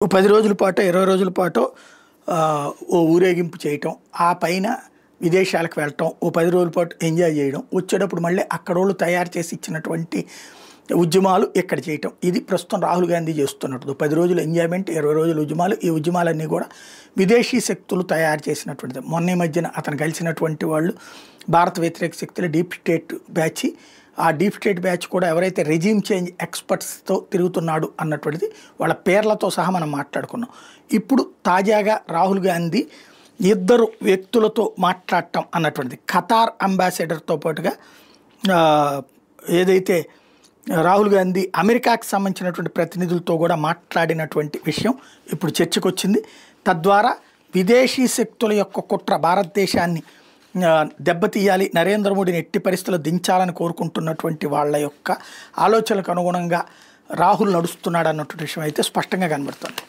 ఓ 10 రోజుల పాటో, 20 రోజుల పాటో ఓ ఊరేగింపు చేయటం. ఆ పైన విదేశాలకు వెళ్ళటం. ఓ 10 రోజుల పాటు ఎంజాయ్ చేయడం. వచ్చేటప్పుడు మళ్ళీ అక్కడోళ్ళు తయారు చేసి ఇచ్చినటువంటి ఉద్యమాలు ఇక్కడ చేయటం. ఇది ప్రస్తుతం రాహుల్ గాంధీ చేస్తున్నట్టు. 10 రోజులు ఎంజాయ్‌మెంట్, 20 రోజులు ఉద్యమాలు. ఈ ఉద్యమాలన్నీ కూడా విదేశీ శక్తులు తయారు చేసినటువంటిది. మొన్న ఈ మధ్యన అతను కలిసినటువంటి వాళ్ళు భారత వ్యతిరేక శక్తుల డీప్ స్టేట్ బ్యాచ్. ఆ డీప్ స్టేట్ బ్యాచ్ కూడా ఎవరైతే రెజీమ్ చేంజ్ ఎక్స్‌పర్ట్స్‌తో తిరుగుతున్నాడు అన్నటువంటిది వాళ్ళ పేర్లతో సహా మనం మాట్లాడుకున్నాం. ఇప్పుడు తాజాగా రాహుల్ గాంధీ ఇద్దరు వ్యక్తులతో మాట్లాడటం అన్నటువంటిది. ఖతార్ అంబాసిడర్‌తో పాటుగా ఏదైతే రాహుల్ గాంధీ అమెరికాకి సంబంధించినటువంటి ప్రతినిధులతో కూడా మాట్లాడినటువంటి విషయం ఇప్పుడు చర్చకొచ్చింది. తద్వారా విదేశీ శక్తుల యొక్క కుట్ర భారతదేశాన్ని దెబ్బతీయాలి, నరేంద్ర మోడీని ఎట్టి పరిస్థితుల్లో దించాలని కోరుకుంటున్నటువంటి వాళ్ళ యొక్క ఆలోచనలకు అనుగుణంగా రాహుల్ నడుస్తున్నాడు అన్నటువంటి విషయం అయితే స్పష్టంగా కనబడుతుంది.